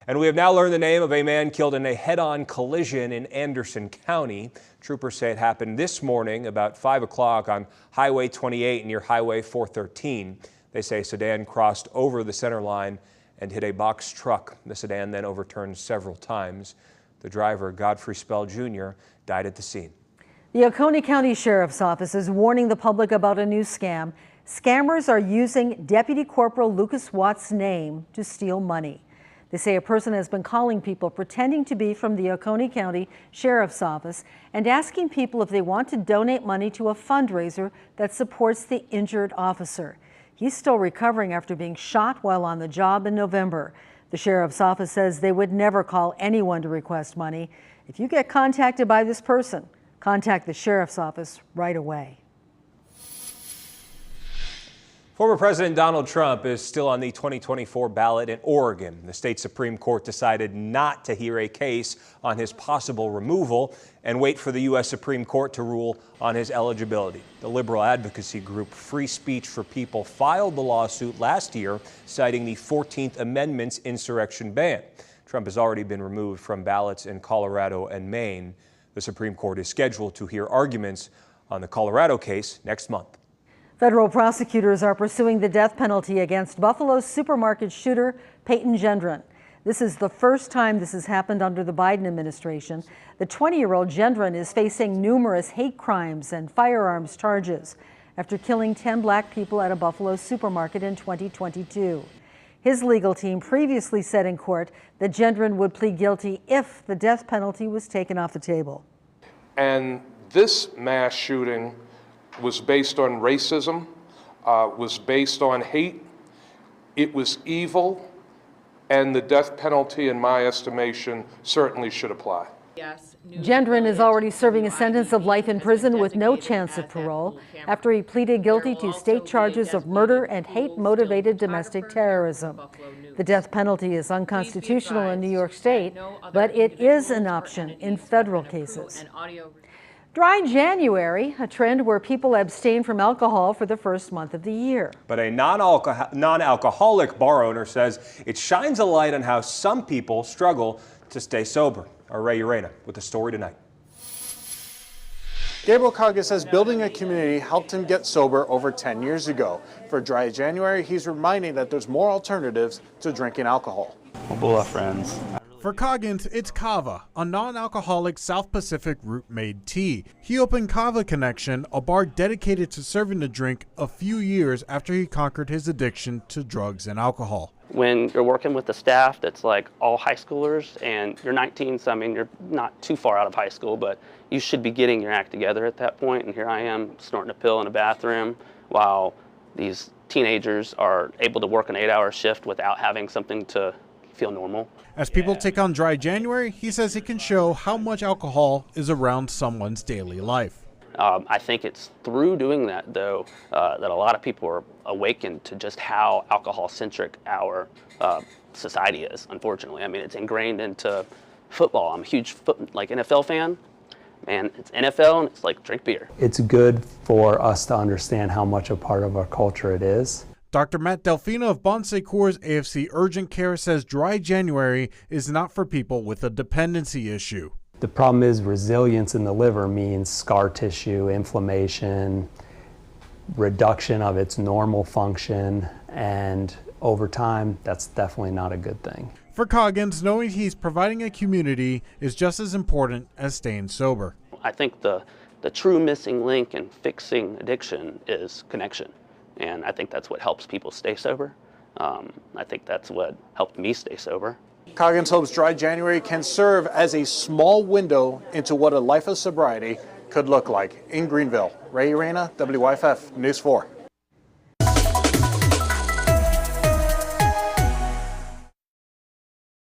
And we have now learned the name of a man killed in a head-on collision in Anderson County. Troopers say it happened this morning about 5 o'clock on Highway 28 near Highway 413. They say a sedan crossed over the center line and hit a box truck. The sedan then overturned several times. The driver, Godfrey Spell Jr., died at the scene. The Oconee County Sheriff's Office is warning the public about a new scam. Scammers are using Deputy Corporal Lucas Watt's name to steal money. They say a person has been calling people pretending to be from the Oconee County Sheriff's Office and asking people if they want to donate money to a fundraiser that supports the injured officer. He's still recovering after being shot while on the job in November. The Sheriff's Office says they would never call anyone to request money. If you get contacted by this person, contact the Sheriff's Office right away. Former President Donald Trump is still on the 2024 ballot in Oregon. The state Supreme Court decided not to hear a case on his possible removal and wait for the U.S. Supreme Court to rule on his eligibility. The liberal advocacy group Free Speech for People filed the lawsuit last year, citing the 14th Amendment's insurrection ban. Trump has already been removed from ballots in Colorado and Maine. The Supreme Court is scheduled to hear arguments on the Colorado case next month. Federal prosecutors are pursuing the death penalty against Buffalo's supermarket shooter, Peyton Gendron. This is the first time this has happened under the Biden administration. The 20-year-old Gendron is facing numerous hate crimes and firearms charges after killing 10 black people at a Buffalo supermarket in 2022. His legal team previously said in court that Gendron would plead guilty if the death penalty was taken off the table. And this mass shooting was based on racism, was based on hate. It was evil, and the death penalty, in my estimation, certainly should apply. Gendron is already serving a sentence of life in prison with no chance of parole after he pleaded guilty to state charges of murder and hate-motivated domestic terrorism. The death penalty is unconstitutional in New York State, but it is an option in federal cases. Dry January, a trend where people abstain from alcohol for the first month of the year. But a non-alcoholic bar owner says it shines a light on how some people struggle to stay sober. Our Ray Urena with the story tonight. Gabriel Kaga says building a community helped him get sober over 10 years ago. For Dry January, he's reminding that there's more alternatives to drinking alcohol. We'll have friends. For Coggins, it's Kava, a non-alcoholic South Pacific root-made tea. He opened Kava Connection, a bar dedicated to serving the drink, a few years after he conquered his addiction to drugs and alcohol. When you're working with the staff that's like all high schoolers and you're 19, so I mean you're not too far out of high school, but you should be getting your act together at that point. And here I am snorting a pill in a bathroom while these teenagers are able to work an 8-hour shift without having something to feel normal. As people take on Dry January, he says it can show how much alcohol is around someone's daily life. I think it's through doing that, though, that a lot of people are awakened to just how alcohol-centric our society is, unfortunately. I mean, it's ingrained into football. I'm a huge NFL fan. Man, it's NFL and it's like drink beer. It's good for us to understand how much a part of our culture it is. Dr. Matt Delfino of Bon Secours AFC Urgent Care says Dry January is not for people with a dependency issue. The problem is resilience in the liver means scar tissue, inflammation, reduction of its normal function, and over time, that's definitely not a good thing. For Coggins, knowing he's providing a community is just as important as staying sober. I think the true missing link in fixing addiction is connection. And I think that's what helps people stay sober. I think that's what helped me stay sober. Coggins hopes Dry January can serve as a small window into what a life of sobriety could look like. In Greenville, Ray Urena, WYFF News 4.